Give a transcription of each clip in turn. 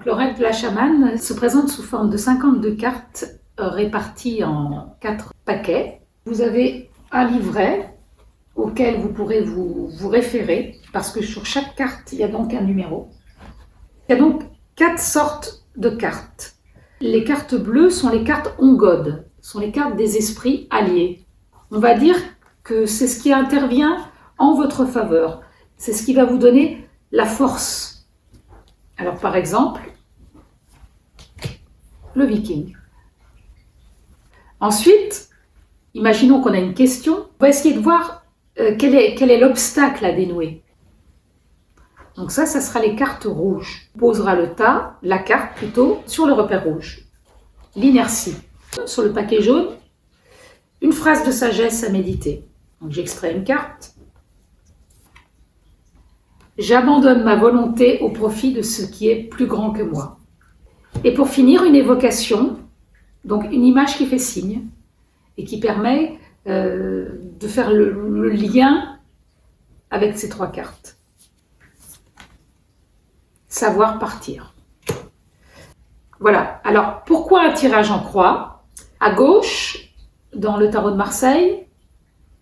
L'oracle de la chamane se présente sous forme de 52 cartes réparties en 4 paquets. Vous avez un livret auquel vous pourrez vous référer, parce que sur chaque carte, il y a donc un numéro. Il y a donc 4 sortes de cartes. Les cartes bleues sont les cartes on God, sont les cartes des esprits alliés. On va dire que c'est ce qui intervient en votre faveur. C'est ce qui va vous donner la force. Alors par exemple, le Viking. Ensuite, imaginons qu'on a une question. On va essayer de voir quel est l'obstacle à dénouer. Donc ça sera les cartes rouges. On posera la carte plutôt, sur le repère rouge. L'inertie. Sur le paquet jaune, une phrase de sagesse à méditer. Donc j'extrais une carte. J'abandonne ma volonté au profit de ce qui est plus grand que moi. Et pour finir, une évocation, donc une image qui fait signe et qui permet de faire le lien avec ces 3 cartes. Savoir partir. Voilà. Alors, pourquoi un tirage en croix? À gauche, dans le tarot de Marseille,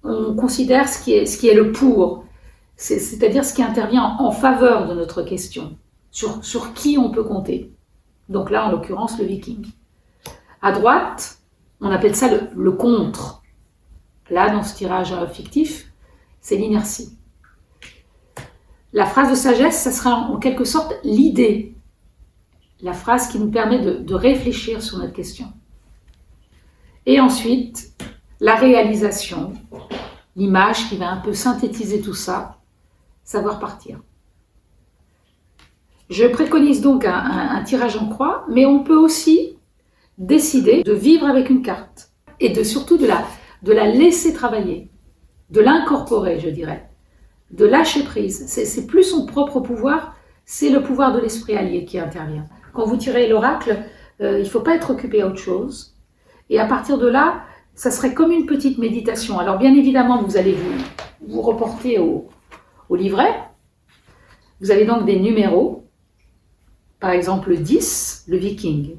on considère ce qui est le pour, c'est-à-dire ce qui intervient en faveur de notre question, sur qui on peut compter. Donc là, en l'occurrence, le Viking. À droite, on appelle ça le contre. Là, dans ce tirage fictif, c'est l'inertie. La phrase de sagesse, ça sera en quelque sorte l'idée. La phrase qui nous permet de réfléchir sur notre question. Et ensuite, la réalisation, l'image qui va un peu synthétiser tout ça, savoir partir. Je préconise donc un tirage en croix, mais on peut aussi décider de vivre avec une carte et surtout de la laisser travailler, de l'incorporer, je dirais, de lâcher prise. C'est plus son propre pouvoir, c'est le pouvoir de l'esprit allié qui intervient. Quand vous tirez l'oracle, il ne faut pas être occupé à autre chose. Et à partir de là, ça serait comme une petite méditation. Alors bien évidemment, vous allez vous reporter au livret. Vous avez donc des numéros. Par exemple, le 10, le Viking.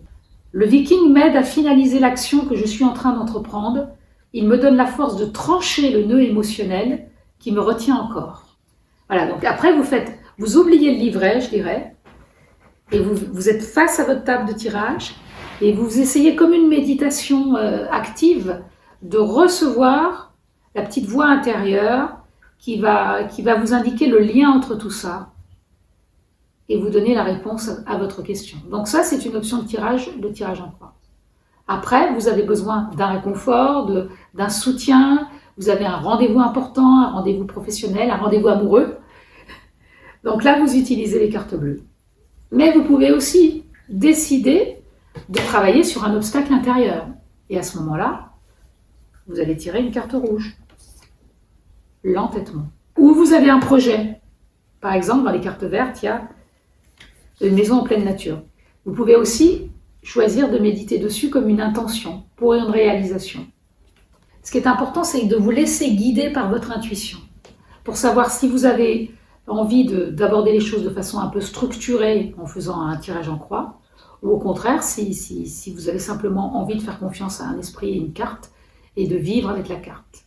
Le Viking m'aide à finaliser l'action que je suis en train d'entreprendre. Il me donne la force de trancher le nœud émotionnel qui me retient encore. Voilà, donc après vous oubliez le livret, je dirais, et vous êtes face à votre table de tirage, et vous essayez comme une méditation active de recevoir la petite voix intérieure qui va vous indiquer le lien entre tout ça et vous donner la réponse à votre question. Donc ça, c'est une option de tirage en croix. Après, vous avez besoin d'un réconfort, d'un soutien, vous avez un rendez-vous important, un rendez-vous professionnel, un rendez-vous amoureux. Donc là, vous utilisez les cartes bleues. Mais vous pouvez aussi décider de travailler sur un obstacle intérieur. Et à ce moment-là, vous allez tirer une carte rouge. L'entêtement. Ou vous avez un projet. Par exemple, dans les cartes vertes, il y a une maison en pleine nature. Vous pouvez aussi choisir de méditer dessus comme une intention pour une réalisation. Ce qui est important, c'est de vous laisser guider par votre intuition pour savoir si vous avez envie d'aborder les choses de façon un peu structurée en faisant un tirage en croix, ou au contraire, si vous avez simplement envie de faire confiance à un esprit et une carte et de vivre avec la carte.